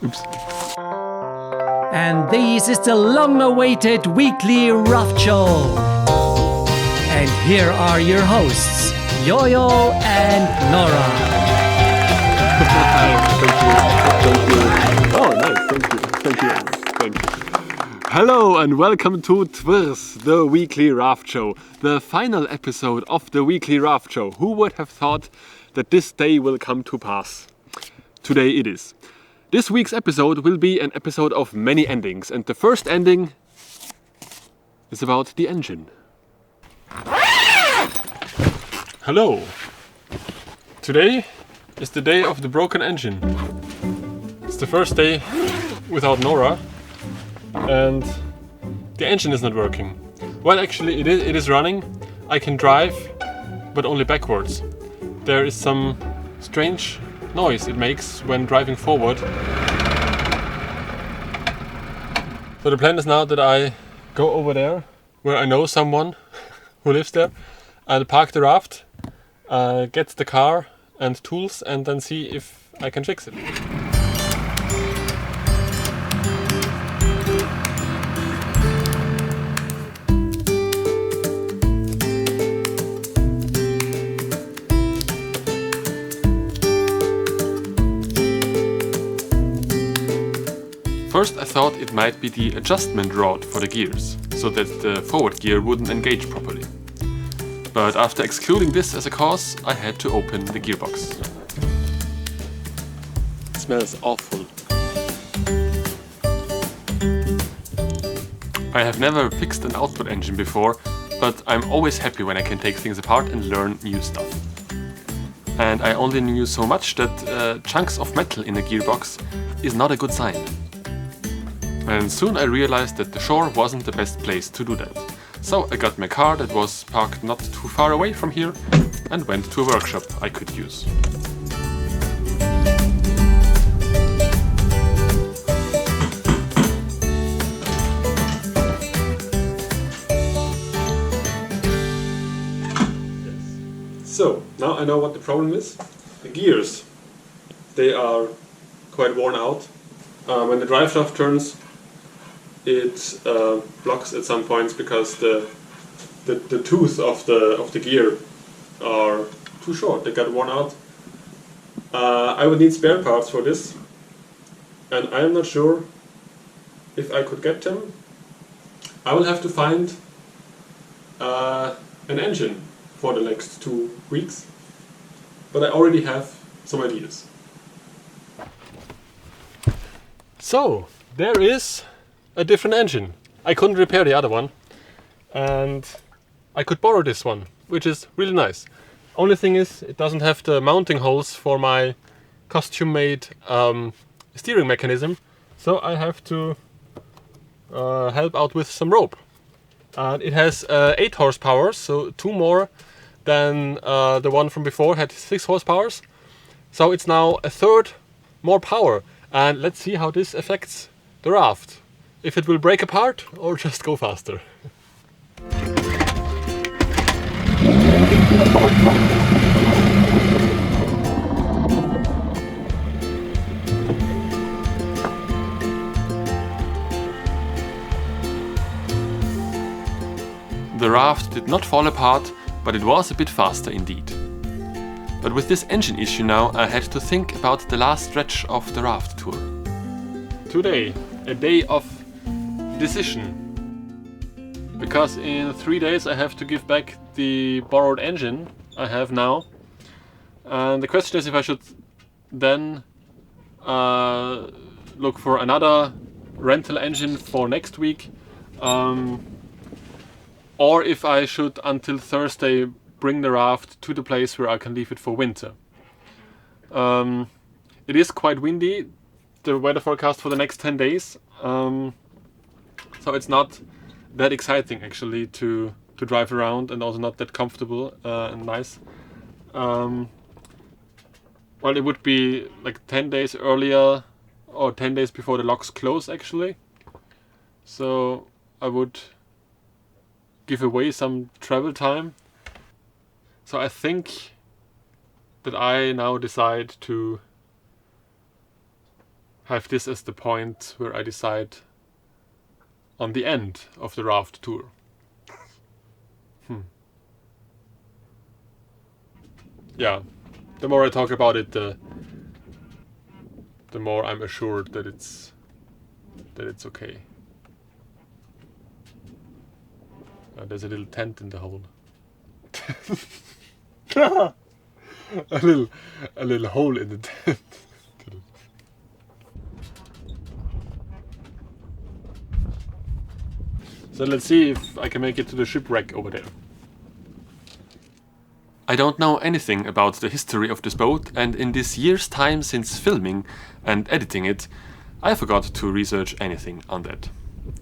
Oops. And this is the long-awaited weekly Raft Show. And here are your hosts, Yo-Yo and Nora. Thank you. Oh, nice. Thank you. Hello and welcome to Twirs, the weekly Raft Show. The final episode of the weekly Raft Show. Who would have thought that this day will come to pass? Today it is. This week's episode will be an episode of many endings, and the first ending is about the engine. Hello! Today is the day of the broken engine. It's the first day without Nora, and the engine is not working. Well, actually it is running. I can drive, but only backwards. There is some strange noise it makes when driving forward. So the plan is now that I go over there where I know someone who lives there and park the raft, get the car and tools, and then see if I can fix it. First I thought it might be the adjustment rod for the gears, so that the forward gear wouldn't engage properly. But after excluding this as a cause, I had to open the gearbox. It smells awful. I have never fixed an outboard engine before, but I'm always happy when I can take things apart and learn new stuff. And I only knew so much that chunks of metal in a gearbox is not a good sign. And soon I realized that the shore wasn't the best place to do that. So I got my car that was parked not too far away from here and went to a workshop I could use. So, now I know what the problem is. The gears, they are quite worn out. When the drive shaft turns, it blocks at some points because the tooth of the gear are too short. They got worn out. I would need spare parts for this, and I am not sure if I could get them. I will have to find an engine for the next 2 weeks, but I already have some ideas. So, there is a different engine. I couldn't repair the other one, and I could borrow this one, which is really nice. Only thing is, it doesn't have the mounting holes for my custom-made steering mechanism, so I have to help out with some rope. And it has 8 horsepower, so 2 more than the one from before had 6 horsepower. So it's now a third more power, and let's see how this affects the raft. If it will break apart or just go faster. The raft did not fall apart, but it was a bit faster indeed. But with this engine issue now, I had to think about the last stretch of the raft tour. Today, a day of decision, because in 3 days I have to give back the borrowed engine I have now, and the question is if I should then look for another rental engine for next week, or if I should until Thursday bring the raft to the place where I can leave it for winter. It is quite windy, the weather forecast for the next 10 days. So it's not that exciting actually to drive around, and also not that comfortable and nice. Well, it would be like 10 days earlier or 10 days before the locks close actually. So I would give away some travel time. So I think that I now decide to have this as the point where I decide on the end of the raft tour. Yeah, the more I talk about it, the more I'm assured that it's okay. There's a little tent in the hole. a little hole in the tent. So let's see if I can make it to the shipwreck over there. I don't know anything about the history of this boat, and in this year's time since filming and editing it, I forgot to research anything on that.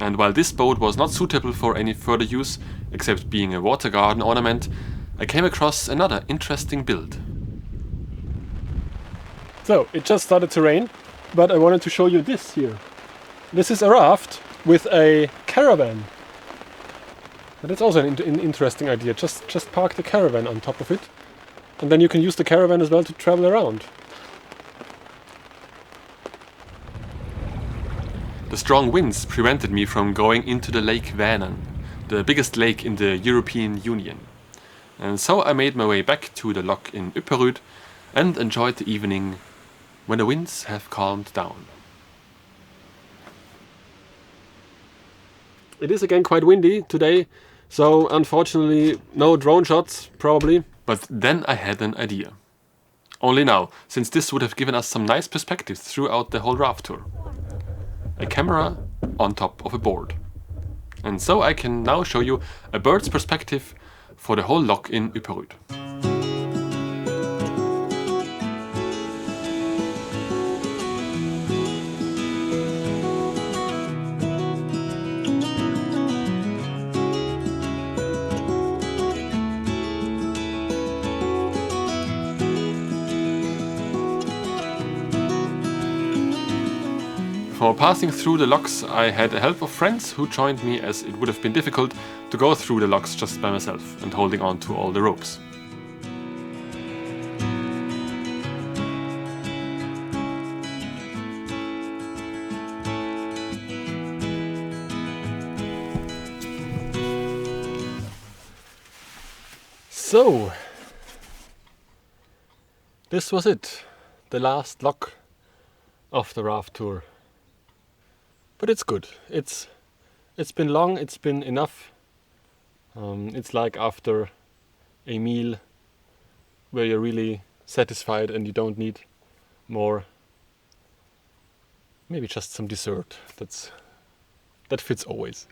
And while this boat was not suitable for any further use, except being a water garden ornament, I came across another interesting build. So, it just started to rain, but I wanted to show you this here. This is a raft with a caravan. And that's also an interesting idea. Just park the caravan on top of it, and then you can use the caravan as well to travel around. The strong winds prevented me from going into the Lake Vänern, the biggest lake in the European Union. And so I made my way back to the lock in Ypperud and enjoyed the evening when the winds have calmed down. It is again quite windy today, so unfortunately no drone shots, probably. But then I had an idea. Only now, since this would have given us some nice perspectives throughout the whole raft tour. A camera on top of a board. And so I can now show you a bird's perspective for the whole lock in Ypperud. For passing through the locks, I had the help of friends who joined me, as it would have been difficult to go through the locks just by myself and holding on to all the ropes. So, this was it, the last lock of the raft tour. But it's good. It's been long. It's been enough. It's like after a meal where you're really satisfied and you don't need more. Maybe just some dessert. That fits always.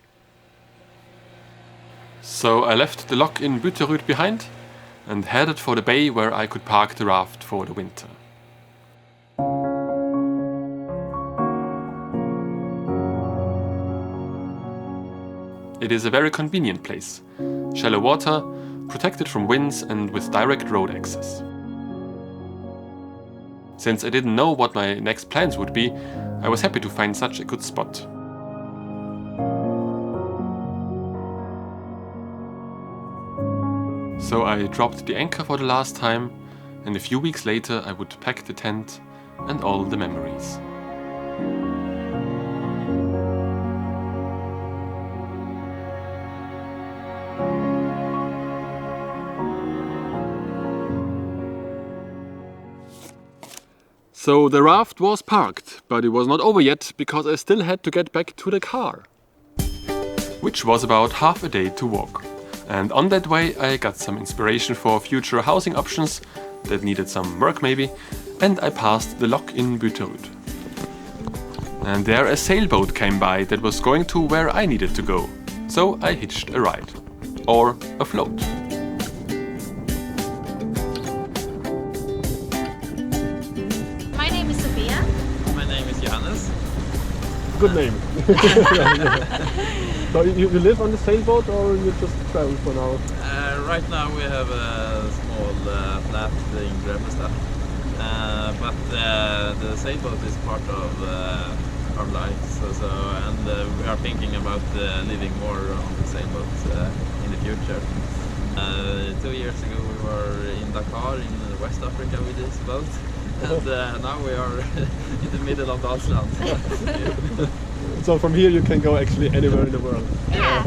So I left the lock in Ypperud behind and headed for the bay where I could park the raft for the winter. It is a very convenient place. Shallow water, protected from winds and with direct road access. Since I didn't know what my next plans would be, I was happy to find such a good spot. So I dropped the anchor for the last time, and a few weeks later I would pack the tent and all the memories. So the raft was parked, but it was not over yet because I still had to get back to the car. Which was about half a day to walk. And on that way I got some inspiration for future housing options that needed some work maybe, and I passed the lock in Ypperud. And there a sailboat came by that was going to where I needed to go. So I hitched a ride. Or a float. Good name. So you live on the sailboat or you just travel for now? Right now we have a small flat in Grebbestad, but the sailboat is part of our life. And we are thinking about living more on the sailboat in the future. 2 years ago we were in Dakar in West Africa with this boat. and now we are in the middle of Dalsland. So from here you can go actually anywhere in the world. Yeah.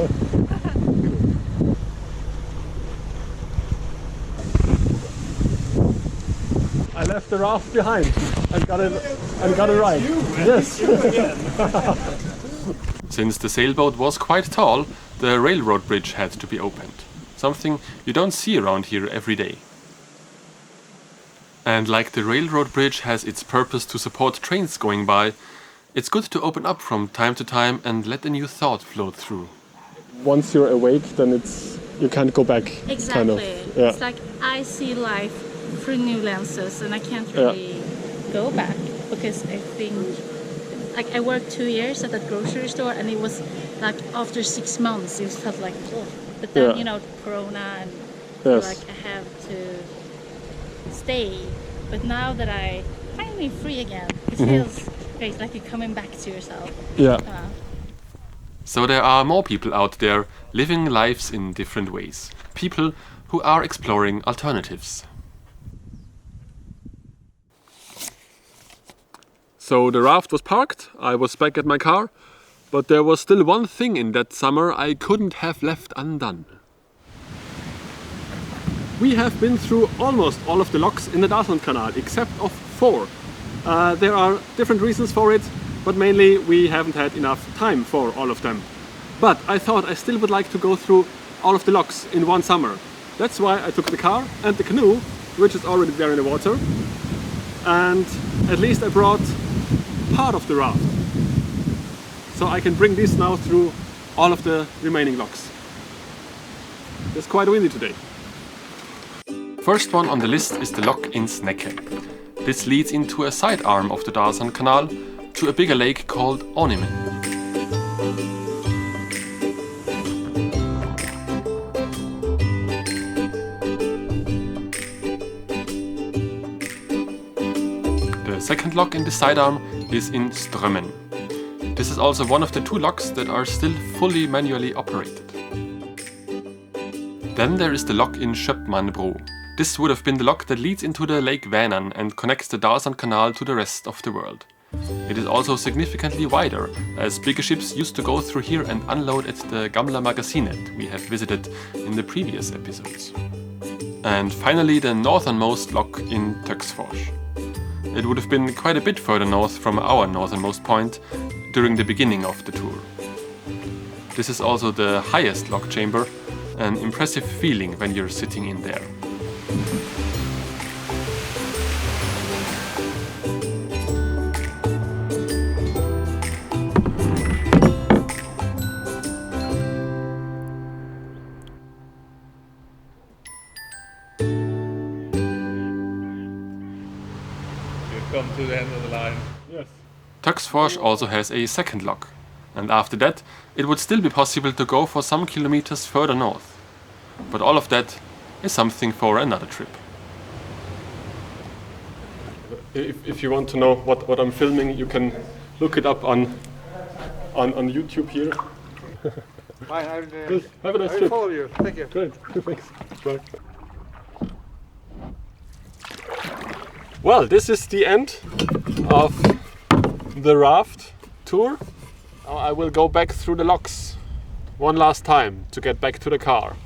I left the raft behind and got a ride. Yes. Since the sailboat was quite tall, the railroad bridge had to be opened. Something you don't see around here every day. And like the railroad bridge has its purpose to support trains going by, it's good to open up from time to time and let a new thought float through. Once you're awake, then you can't go back. Exactly. Kind of. Yeah. It's like I see life through new lenses, and I can't really go back because I think, like, I worked 2 years at that grocery store, and it was like after 6 months, it felt like, oh. But then you know, Corona, and like I have to stay. But now that I finally free again, it feels great, like you're coming back to yourself. Yeah. So there are more people out there living lives in different ways. People who are exploring alternatives. So the raft was parked, I was back at my car, but there was still one thing in that summer I couldn't have left undone. We have been through almost all of the locks in the Dalsland Canal, except of 4. There are different reasons for it, but mainly we haven't had enough time for all of them. But I thought I still would like to go through all of the locks in one summer. That's why I took the car and the canoe, which is already there in the water. And at least I brought part of the raft. So I can bring this now through all of the remaining locks. It's quite windy today. First one on the list is the lock in Snecke. This leads into a side arm of the Dalsland Canal to a bigger lake called Onimen. The second lock in the sidearm is in Strømmen. This is also one of the 2 locks that are still fully manually operated. Then there is the lock in Schøpmanbro. This would have been the lock that leads into the Lake Vänern and connects the Dalsland Canal to the rest of the world. It is also significantly wider, as bigger ships used to go through here and unload at the Gamla Magasinet we have visited in the previous episodes. And finally the northernmost lock in Töcksfors. It would have been quite a bit further north from our northernmost point during the beginning of the tour. This is also the highest lock chamber, an impressive feeling when you're sitting in there. Come to the end of the line. Yes. Töcksfors also has a second lock, and after that it would still be possible to go for some kilometers further north. But all of that is something for another trip. If you want to know what I'm filming, you can look it up on YouTube here. Fine, Have a nice I will trip. follow you. Thank you. Great, thanks. Bye. Well, this is the end of the raft tour. Now I will go back through the locks one last time to get back to the car.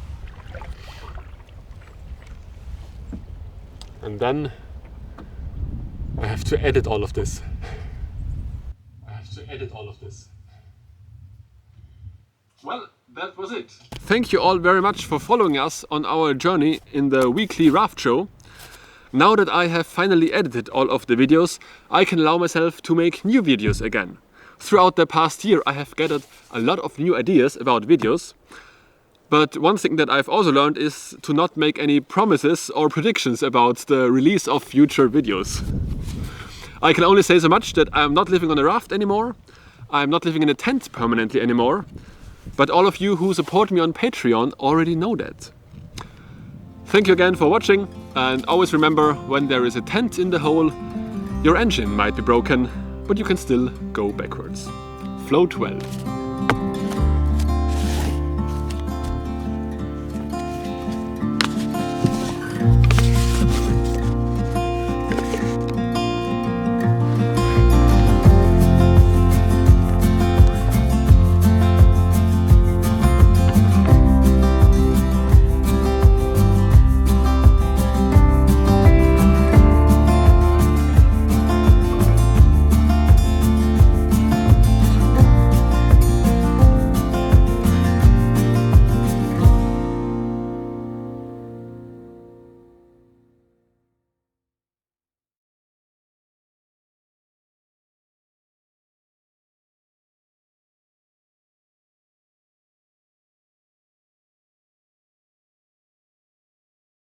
And then I have to edit all of this. Well, that was it. Thank you all very much for following us on our journey in the weekly raft show. Now that I have finally edited all of the videos, I can allow myself to make new videos again. Throughout the past year I have gathered a lot of new ideas about videos. But one thing that I've also learned is to not make any promises or predictions about the release of future videos. I can only say so much that I'm not living on a raft anymore. I'm not living in a tent permanently anymore. But all of you who support me on Patreon already know that. Thank you again for watching, and always remember, when there is a tent in the hole, your engine might be broken, but you can still go backwards. Float well.